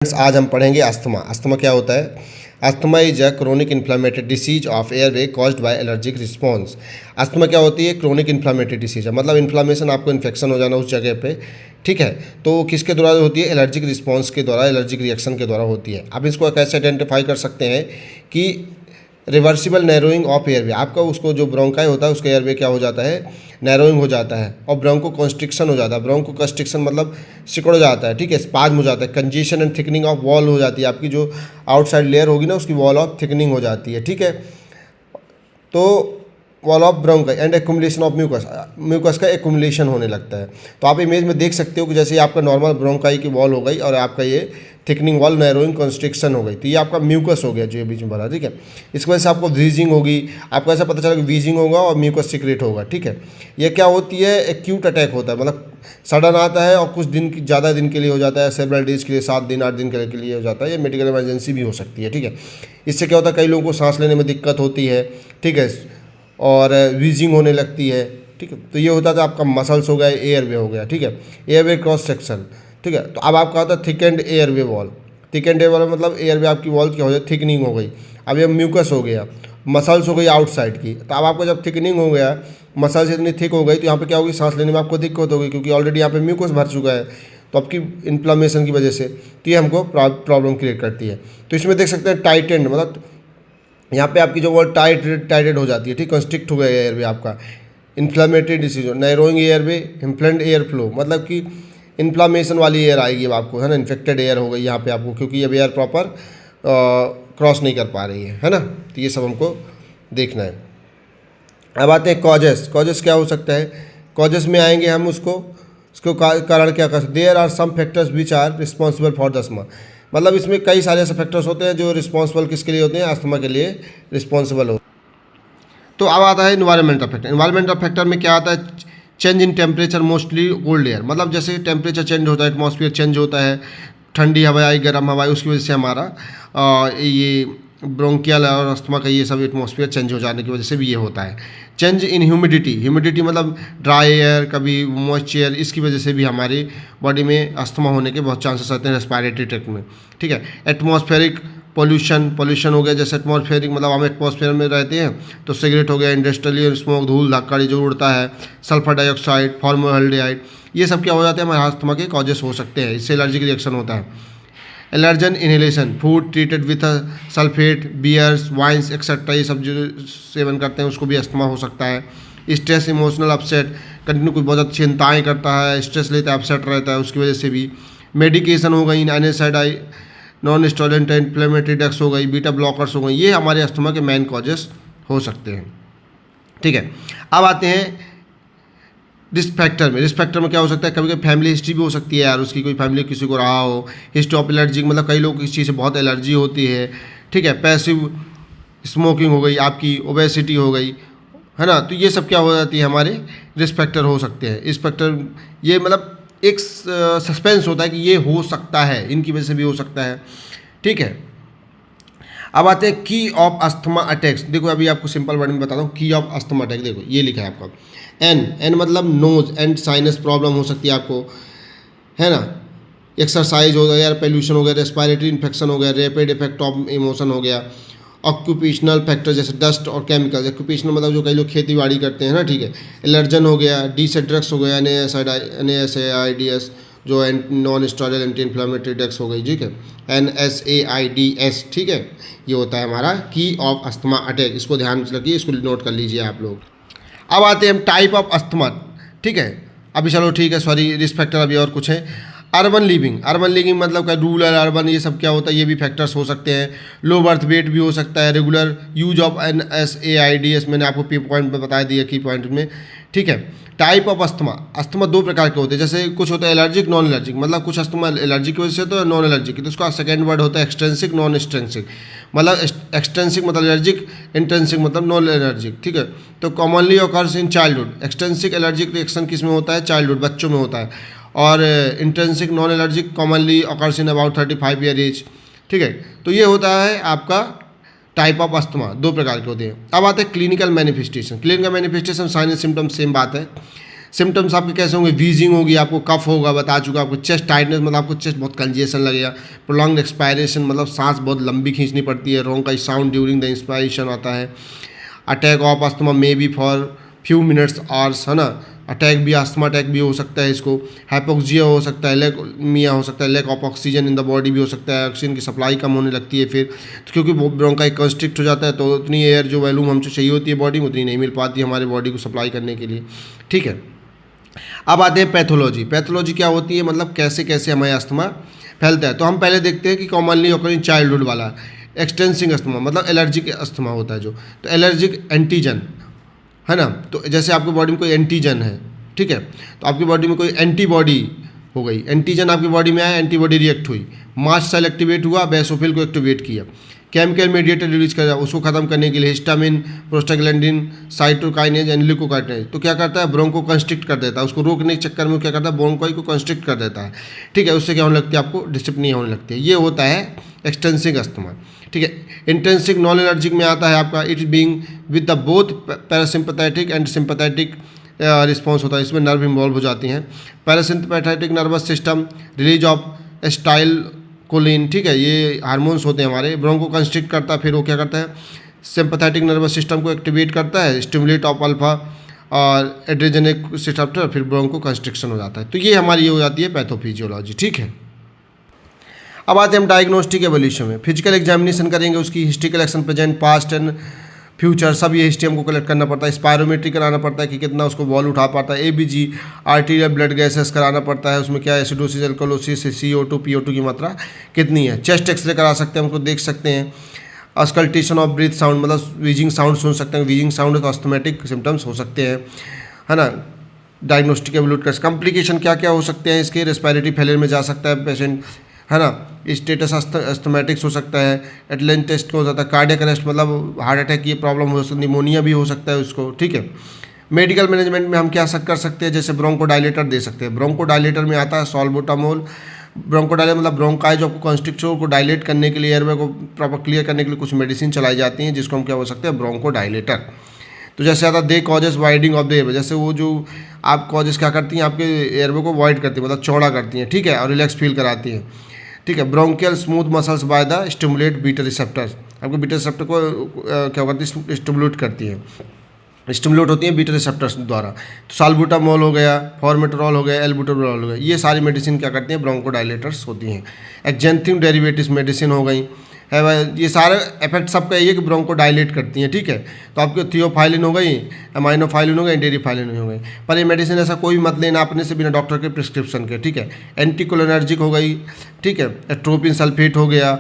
आज हम पढ़ेंगे अस्थमा। अस्थमा क्या होता है? Asthma is a chronic inflammatory disease of airway caused by allergic response. Asthma क्या होती है? क्रोनिक इन्फ्लामेटरी डिसीज है, मतलब इन्फ्लामेशन, आपको इन्फेक्शन हो जाना उस जगह पे, ठीक है। तो किसके द्वारा होती है? एलर्जिक रिस्पॉन्स के द्वारा, एलर्जिक रिएक्शन के द्वारा होती है। अब इसको कैसे आइडेंटिफाई कर सकते हैं कि रिवर्सिबल नैरोइंग ऑफ एयरवे, आपका उसको जो ब्रोंकाई होता है उसका एयरवे क्या हो जाता है? नैरोइंग हो जाता है, और ब्रोंको कॉन्स्ट्रिक्शन हो जाता है। ब्रोंको कॉन्स्ट्रिक्शन मतलब सिकुड़ जाता है, ठीक है, स्पाज्म हो जाता है, congestion and thickening of wall हो जाती है, आपकी जो आउटसाइड लेयर होगी ना उसकी वॉल ऑफ थिकनिंग हो जाती है, ठीक है। तो wall of bronchi and accumulation of mucus, mucus का एक्युमुलेशन होने लगता है। तो आप इमेज में देख सकते हो कि जैसे आपका नॉर्मल ब्रोंकाई की वॉल हो गई और आपका ये थिकनिंग वॉल नैरोइंग कॉन्स्ट्रिक्शन हो गई, तो ये आपका म्यूकस हो गया जो ये बीच में भरा, ठीक है। इसकी वजह से आपको वीजिंग होगी, आपको ऐसा पता चला कि वीजिंग होगा और म्यूकस सीक्रेट होगा, ठीक है। ये क्या होती है? एक्यूट अटैक होता है, मतलब सडन आता है और कुछ दिन की, ज़्यादा दिन के लिए हो जाता है, सेवरल डेज के लिए, 7 दिन 8 दिन के लिए हो जाता है। ये मेडिकल इमरजेंसी भी हो सकती है, ठीक है। इससे क्या होता है? कई लोगों को सांस लेने में दिक्कत होती है, ठीक है, और वीजिंग होने लगती है, ठीक है। तो ये होता था आपका मसल्स हो गया, एयरवे हो गया, ठीक है, एयरवे क्रॉस सेक्शन, ठीक है। तो अब आपका होता है thick and airway wall. Thick and airway मतलब एयरवे आपकी वॉल क्या हो जाए? थिकनिंग हो गई। अब ये म्यूकस हो गया, मसल्स हो गई आउटसाइड की। तो अब आपको जब थिकनिंग हो गया, मसल्स इतनी थिक हो गई, तो यहाँ पे क्या होगी? सांस लेने में आपको दिक्कत होगी, क्योंकि ऑलरेडी यहाँ पे म्यूकस भर चुका है, तो आपकी इन्फ्लामेशन की वजह से तो ये हमको प्रॉब्लम क्रिएट करती है। तो इसमें देख सकते हैं टाइटेंड, मतलब यहाँ पे आपकी जो वॉल टाइटेड हो जाती है, ठीक, कंस्ट्रिक्ट हो गया एयरवे आपका। Inflammatory disease, narrowing airway, implant air flow, मतलब कि इन्फ्लामेशन वाली एयर आएगी अब आपको, है ना, इन्फेक्टेड एयर हो गई यहाँ पे आपको, क्योंकि अब एयर प्रॉपर क्रॉस नहीं कर पा रही है ना। तो ये सब हमको देखना है। अब आते हैं कॉजेस। कॉजेस क्या हो सकता है? कॉजेस में आएंगे हम उसको कारण क्या कर सकते? There are some factors which are responsible for the asthma, मतलब इसमें कई सारे ऐसे फैक्टर्स होते हैं जो रिस्पॉन्सिबल किसके लिए होते हैं? अस्थमा के लिए रिस्पॉन्सिबल हो। तो अब आता है इन्वायरमेंटल फैक्टर। इन्वायरमेंटल फैक्टर में क्या आता है? Change in temperature, mostly cold air, मतलब जैसे टेम्परेचर चेंज होता है, एटमॉस्फेयर चेंज होता है, ठंडी हवा आई, गर्म हवा आई, उसकी वजह से हमारा ये ब्रोंकियल और अस्थमा का ये सब एटमॉस्फेयर चेंज हो जाने की वजह से भी ये होता है। चेंज इन ह्यूमिडिटी, ह्यूमिडिटी मतलब ड्राई एयर, कभी मॉइस्चर, इसकी वजह से भी हमारी बॉडी में अस्थमा होने के बहुत चांसेस रहते हैं रेस्पिरेटरी ट्रैक्ट में, ठीक है। एटमॉस्फेरिक पोल्यूशन हो गया, जैसे एटमॉस्फेरिक मतलब हम एटमॉस्फेयर में रहते हैं, तो सिगरेट हो गया, इंडस्ट्रियल स्मोक, धूल धक्कड़ी जो उड़ता है, सल्फर डाइऑक्साइड, फॉर्मल्डिहाइड, ये सब क्या हो जाते हैं? हमारे अस्थमा के कॉजेस हो सकते हैं, इससे एलर्जिक रिएक्शन होता है। Allergen inhalation, food treated with sulphate, beers, wines etcetera, ये सब जो सेवन करते हैं उसको भी अस्थमा हो सकता है। स्ट्रेस, इमोशनल अपसेट, कंटिन्यू कुछ बहुत ज़्यादा चिंताएँ करता है, स्ट्रेस लेता है, अपसेट रहता है, उसकी वजह से भी। मेडिकेशन हो गई, एनेसाइडाई, नॉन स्टेरॉइड इन्फ्लेमेटरी ड्रग्स हो गई, बीटा ब्लॉकर्स हो गई, ये हमारे अस्थमा के मेन कॉजेस हो सकते हैं, ठीक है। अब आते हैं रिस्क फैक्टर में। रिस्क फैक्टर में क्या हो सकता है? कभी कभी फैमिली हिस्ट्री भी हो सकती है यार, उसकी कोई फैमिली किसी को रहा हो, हिस्ट्री ऑफ एलर्जी, मतलब कई लोग इस चीज़ से बहुत एलर्जी होती है, ठीक है। पैसिव स्मोकिंग हो गई, आपकी ओबेसिटी हो गई, है ना, तो ये सब क्या हो जाती है? हमारे रिस्क फैक्टर हो सकते हैं। इस फैक्टर ये मतलब एक सस्पेंस होता है कि ये हो सकता है, इनकी वजह से भी हो सकता है, ठीक है। अब आते हैं की ऑफ अस्थमा अटैक्स। देखो अभी आपको सिंपल वर्ड में बताता हूँ की ऑफ अस्थमा अटैक। देखो ये लिखा है आपका एन मतलब नोज एंड साइनस प्रॉब्लम हो सकती है आपको, है ना। एक्सरसाइज हो गया, एयर पोल्यूशन हो गया, रेस्पिरेटरी इन्फेक्शन हो गया, रैपिड इफेक्ट ऑफ इमोशन हो गया, ऑक्यूपेशनल फैक्टर जैसे डस्ट और केमिकल्स। ऑक्यूपेशनल मतलब जो कई लोग खेती बाड़ी करते हैं ना, ठीक है। एलर्जन हो गया, डी से ड्रग्स हो गया, NSAIDs जो non steroidal anti inflammatory drugs हो गई, ठीक है, NSAIDs, ठीक है। ये होता है हमारा की ऑफ अस्थमा अटैक, इसको ध्यान से रखिए, इसको नोट कर लीजिए आप लोग। अब आते हैं हम टाइप ऑफ अस्थमा, ठीक है। अभी चलो ठीक है, सॉरी, रिस्क फैक्टर अभी और कुछ है। अर्बन लिविंग मतलब क्या? रूरल अर्बन ये सब क्या होता है? ये भी फैक्टर्स हो सकते हैं। लो बर्थ वेट भी हो सकता है। रेगुलर यूज ऑफ NSAIDs मैंने आपको पॉइंट में बता दिया, की पॉइंट में, ठीक है। टाइप ऑफ अस्थमा दो प्रकार के होते हैं, जैसे कुछ होता है एलर्जिक, नॉन एलर्जिक, मतलब कुछ अस्थमा एलर्जी की वजह से तो नॉन एलर्जिक, तो उसका सेकंड वर्ड होता है एक्सटेंसिक, नॉन एक्सटेंसिक, मतलब एक्सटेंसिक मतलब एलर्जिक, इंटेंसिक मतलब नॉन एलर्जिक, ठीक है। तो commonly occurs in childhood. Extrinsic allergic reaction किस में होता है? चाइल्डहुड, बच्चों में होता है। और intrinsic non allergic commonly occurs in about 35 year age, ठीक है। तो ये होता है आपका टाइप ऑफ अस्थमा, दो प्रकार के होते हैं। अब आते हैं clinical manifestation. Clinical manifestation sign and symptoms same बात है। सिम्टम्स आपके कैसे होंगे, वीजिंग होगी, आपको कफ होगा, बता चुका आपको, चेस्ट टाइटनेस मतलब आपको चेस्ट बहुत कंजेशन लगेगा, प्रोलॉन्ग एक्सपायरेशन मतलब सांस बहुत लंबी खींचनी पड़ती है, रोंकाई साउंड ड्यूरिंग द इंस्पायरेशन आता है, attack of asthma may be for few minutes hours, है ना, अटैक भी, अस्थमा अटैक भी हो सकता है इसको, हाइपोक्सिया हो सकता है, लेकमिया हो सकता है, lack of oxygen in the body भी हो सकता है, ऑक्सीजन की सप्लाई कम होने लगती है फिर, तो क्योंकि ब्रोंकाई कंस्ट्रिक्ट हो जाता है तो उतनी एयर जो वॉल्यूम हमसे चाहिए होती है बॉडी में उतनी नहीं मिल पाती हमारे बॉडी को सप्लाई करने के लिए, ठीक है। अब आते हैं पैथोलॉजी। पैथोलॉजी क्या होती है, मतलब कैसे कैसे हमारे अस्थमा फैलता है। तो हम पहले देखते हैं कि कॉमनली ऑकरिंग चाइल्डहुड वाला एक्सटेंसिंग अस्थमा, मतलब एलर्जिक अस्थमा होता है जो, तो एलर्जिक एंटीजन, है ना, तो जैसे आपकी बॉडी में कोई एंटीजन है, ठीक है, तो आपकी बॉडी में कोई एंटीबॉडी हो गई, एंटीजन आपकी बॉडी में आया, एंटीबॉडी रिएक्ट हुई, मास्ट सेल एक्टिवेट हुआ, बेसोफिल को एक्टिवेट किया, केमिकल मीडिएटर रिलीज कर उसको खत्म करने के लिए हिस्टामिन, प्रोस्टाग्लैंडिन, साइटोकाइनेज एंड ल्यूकोकाइनेज, तो क्या करता है, ब्रोंको कंस्ट्रिक्ट कर देता है, उसको रोकने के चक्कर में क्या करता है, ब्रोंकाई को कंस्ट्रिक्ट कर देता है, ठीक है, उससे क्या होने लगती है, आपको डिस्टर्ब होने लगती है। ये होता है एक्सटेंसिव अस्थमा, ठीक है। इंटेंसिव नॉन एलर्जिक में आता है आपका it being with the both parasympathetic and sympathetic response होता है, इसमें नर्व इन्वॉल्व हो जाती हैं। Parasympathetic nervous system release of acetyl Colin, ठीक है, ये हार्मोन्स होते हैं हमारे, ब्रोंको कंस्ट्रिक्ट करता है, फिर वो क्या करता है, सिंपैथेटिक नर्वस सिस्टम को एक्टिवेट करता है, स्टिमुलेट ऑफ अल्फा और एड्रेजेनिक रिसेप्टर, फिर ब्रोंको कंस्ट्रिक्शन हो जाता है। तो ये हमारी ये हो जाती है पैथोफिजियोलॉजी, ठीक है। अब आते हैं हम डायग्नोस्टिक एवोल्यूशन में। फिजिकल एग्जामिनेशन करेंगे, उसकी history collection, present, past and future, सब ये हिस्ट्री हमको कलेक्ट करना पड़ता है। स्पायरोमेट्री कराना पड़ता है कि कितना उसको बॉल उठा पाता है, एबीजी आर्टीरियल ब्लड गैसेस कराना पड़ता है, उसमें क्या है, एसिडोसिस, अल्कोलोसिस, CO2 PO2 की मात्रा कितनी है। चेस्ट एक्सरे करा सकते हैं, हमको देख सकते हैं। अस्कल्टेशन ऑफ ब्रीथ साउंड, मतलब वीजिंग साउंड सुन सकते हैं, वीजिंग साउंड तो अस्थमेटिक सिम्टम्स हो सकते हैं, है ना। डायग्नोस्टिक एवोल्यूट कर, कॉम्प्लिकेशन क्या क्या हो सकते हैं इसके, रेस्पिरेटरी फेलियर में जा सकता है पेशेंट, है ना, स्टेटस अस्थमेटिक्स हो सकता है, एटलेंट टेस्ट हो जाता है, कार्डियक अरेस्ट मतलब हार्ट अटैक की प्रॉब्लम हो सकती है, निमोनिया भी हो सकता है उसको, ठीक है। मेडिकल मैनेजमेंट में हम क्या कर सकते हैं, जैसे ब्रोंकोडायलेटर दे सकते हैं। ब्रोंकोडायलेटर में आता है सॉल्बुटामोल। ब्रोंकोडायलेटर मतलब ब्रोंकाई जो आपको कॉन्स्ट्रिक्शन को डायलेट करने के लिए, एयरवे को प्रॉपर क्लियर करने के लिए कुछ मेडिसिन चलाई जाती हैं, जिसको हम क्या हो सकते हैं, ब्रोंकोडायलेटर। तो जैसे आता है दे कॉजेस वाइडिंग ऑफ द एयरवे, जैसे वो जो आप कॉजेस क्या करती हैं, आपके एयरवे को वाइड करती है, मतलब चौड़ा करती हैं, ठीक है, और रिलैक्स फील कराती हैं, ठीक है। Bronchial smooth muscles by the stimulate beta receptors, आपको बीटा रिसेप्टर को क्या करती है, स्टिमुलेट करती है, स्टिमुलेट होती है बीटा रिसेप्टर्स द्वारा। तो साल्बुटामोल हो गया, फॉर्मेटरॉल हो गया, एल्बुटरॉल हो गया, ये सारी मेडिसिन क्या करती हैं, ब्रोंकोडायलेटर्स होती हैं। एक्जेंथिम डेरिवेटिव्स मेडिसिन हो गई है भाई, ये सारे इफेक्ट सबका यही है कि ब्रोंकोडायलेट करती हैं, ठीक है। तो आपके थियोफाइलिन हो गई, अमाइनोफाइलिन हो गई, डेरिफाइलिन हो गई, पर ये मेडिसिन ऐसा कोई मत लेना अपने से बिना डॉक्टर के प्रिस्क्रिप्शन के, ठीक है। एंटीकोलिनर्जिक हो गई, ठीक है, एट्रोपिन सल्फेट हो गया,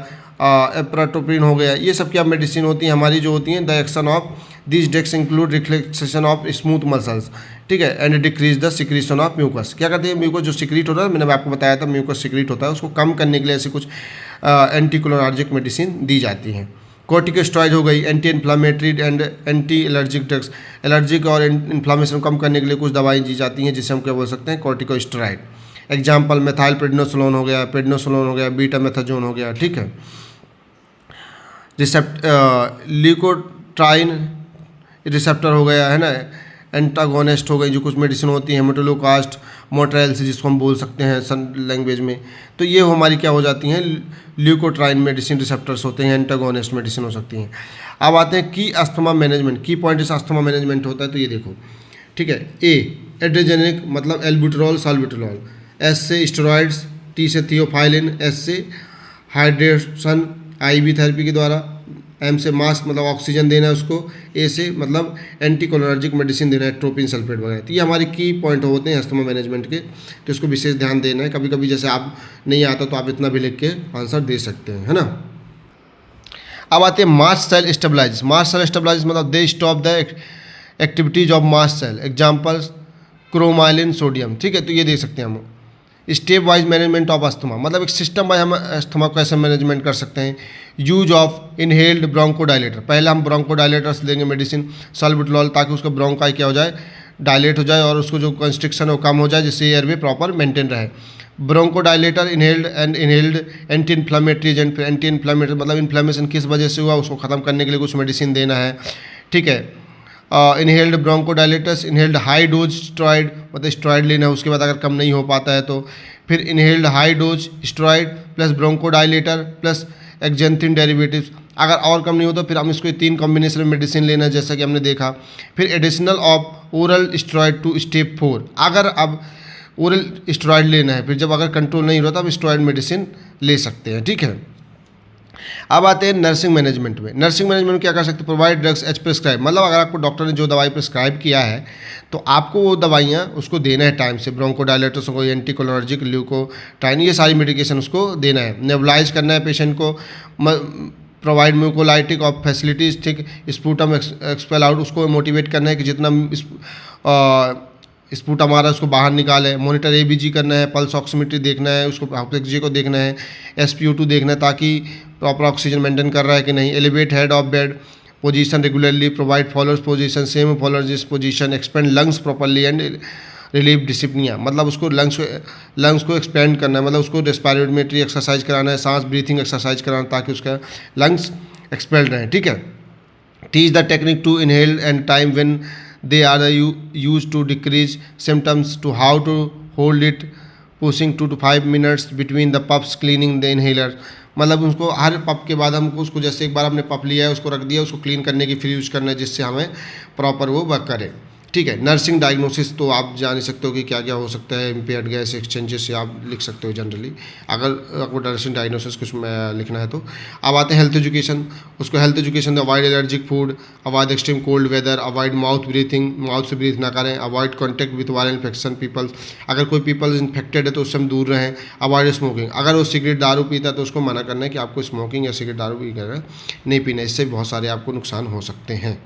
एप्राटोपिन हो गया, ये सब क्या मेडिसिन होती हैं हमारी जो होती हैं। The action of this drugs include relaxation of smooth muscles, ठीक है, and decrease the secretion of mucus. क्या कहते हैं, म्यूकस जो सिक्रीट होता है, मैंने आपको बताया था म्यूकस सिक्रीट होता है, उसको कम करने के लिए ऐसी कुछ एंटीकोलिनर्जिक मेडिसिन दी जाती हैं। कॉर्टिकोस्टेरॉइड हो गई, anti inflammatory and anti allergic drugs, allergic और इन्फ्लामेशन कम करने के लिए कुछ दवाएं दी जाती हैं, जिसे हम क्या बोल सकते हैं, कॉर्टिकोस्टेरॉइड। एग्जाम्पल मेथाइल प्रेडनोसोलोन हो गया, पेडनोसोलोन हो गया, बीटा मेथाजोन हो गया, ठीक है। ल्यूकोट्राइन रिसेप्टर हो गया, है ना, एंटागोनिस्ट हो गई, जो कुछ मेडिसिन होती है, हेमेटोलोकास्ट, मोट्राइल्स जिसको हम बोल सकते हैं सन लैंग्वेज में, तो ये हमारी क्या हो जाती हैं, ल्यूकोट्राइन मेडिसिन रिसेप्टर्स होते हैं, एंटागोनिस्ट मेडिसिन हो सकती हैं। अब आते हैं की अस्थमा मैनेजमेंट, की पॉइंट इस अस्थमा मैनेजमेंट होता है, तो ये देखो, ठीक है। ए एड्रेजेनिक मतलब एल्बुटरॉल साल्बुटरॉल, एस से स्टेरॉइड्स, टी से थियोफाइलिन, एस से हाइड्रेशन IV थेरेपी के द्वारा, एम से मास्क मतलब ऑक्सीजन देना है उसको, ए से मतलब एंटीकोलिनर्जिक मेडिसिन देना है, एट्रोपिन सल्फेट वगैरह। तो ये हमारे की पॉइंट होते हैं अस्थमा मैनेजमेंट के, तो इसको विशेष ध्यान देना है। कभी कभी जैसे आप नहीं आता तो आप इतना भी लिख के आंसर दे सकते हैं, है ना। अब आते हैं mast cell stabilize. Mast cell stabilize मतलब they stop the activities of mast cell, examples cromolyn, sodium, ठीक है। तो ये दे सकते हैं हम। Step wise management of asthma मतलब एक सिस्टम वाइज हम अस्थमा को कैसे मैनेजमेंट कर सकते हैं। यूज ऑफ इनहेल्ड ब्रोंकोडायलेटर, पहले हम ब्रोंकोडायलेटर्स देंगे मेडिसिन साल्बुटरॉल, ताकि उसका ब्रोंकाई क्या हो जाए, डायलेट हो जाए और उसको जो कंस्ट्रिक्शन है वो कम हो जाए, जिससे एयरवे प्रॉपर मेंटेन रहे। Bronchodilator inhaled and inhaled anti inflammatory agent, anti inflammatory मतलब इन्फ्लामेशन किस वजह से हुआ उसको ख़त्म करने के लिए कुछ मेडिसिन देना है, ठीक है। Inhaled bronchodilators, inhaled high dose steroid, मतलब स्टेरॉइड लेना है, उसके बाद अगर कम नहीं हो पाता है तो फिर inhaled high dose steroid plus bronchodilator plus xanthine derivatives. अगर और कम नहीं हो तो फिर हम इसको 3 कॉम्बिनेशन में मेडिसिन लेना है, जैसा कि हमने देखा। फिर additional of oral steroid to step 4, अगर अब ओरल स्टेरॉइड लेना है, फिर जब अगर कंट्रोल नहीं हो रहा तो अब स्टेरॉइड मेडिसिन ले सकते हैं, ठीक है। अब आते हैं नर्सिंग मैनेजमेंट में। नर्सिंग मैनेजमेंट में क्या कर सकते हैं, प्रोवाइड ड्रग्स एज प्रिस्क्राइब, मतलब अगर आपको डॉक्टर ने जो दवाई प्रिस्क्राइब किया है तो आपको वो दवाइयाँ उसको देना है टाइम से। ब्रोंकोडायलेटर्स को, एंटीकोलोजिक, ल्यूकोट्राइन, ये सारी मेडिकेशन उसको देना है। नेबुलाइज करना है पेशेंट को, प्रोवाइड म्यूकोलाइटिक ऑफ फैसिलिटीज, ठीक। स्पूटम एक्सपेल आउट, उसको मोटिवेट करना है कि जितना स्पूटम आ रहा है उसको बाहर निकाले। मॉनिटर एबीजी करना है, पल्स ऑक्सीमीटर देखना है, उसको ऑक्सीजन को देखना है, SpO2 देखना है ताकि प्रॉपर ऑक्सीजन मेंटेन कर रहा है कि नहीं। Elevate head of bed position regularly, provide followers position, same followers this position, expand lungs properly and relieve dyspnoea, मतलब उसको लंग्स को एक्सपेंड करना है, मतलब उसको रेस्पिरेटरी एक्सरसाइज कराना है, सांस ब्रीथिंग एक्सरसाइज कराना है ताकि उसका लंग्स एक्सपेल्ड रहें, ठीक है। Teach the technique to inhale and time when they are used to decrease symptoms, to how to hold it, pushing 2 to 5 minutes between the puffs, cleaning the inhaler, मतलब उसको हर पप के बाद हमको उसको, जैसे एक बार हमने पप लिया है उसको रख दिया, उसको क्लीन करने की फिर यूज़ करना है जिससे हमें प्रॉपर वो वर्क करे, ठीक है। नर्सिंग डायग्नोसिस तो आप जान ही सकते हो कि क्या क्या हो सकता है। इम्पेयर्ड गैस एक्सचेंजेस से आप लिख सकते हो जनरली, अगर आपको नर्सिंग डायग्नोसिस कुछ लिखना है तो। अब आते हैं हेल्थ एजुकेशन, उसको health education avoid allergic food, avoid extreme cold weather, avoid mouth breathing, mouth से ब्रीथ ना करें, avoid contact with viral infection peoples, अगर कोई पीपल इन्फेक्टेड है तो उससे हम दूर रहें। अवॉइड स्मोकिंग, अगर वो सिगरेट दारू पीता है तो उसको मना करना है कि आपको स्मोकिंग या सिगरेट दारू नहीं करना, नहीं पीना, इससे बहुत सारे आपको नुकसान हो सकते हैं।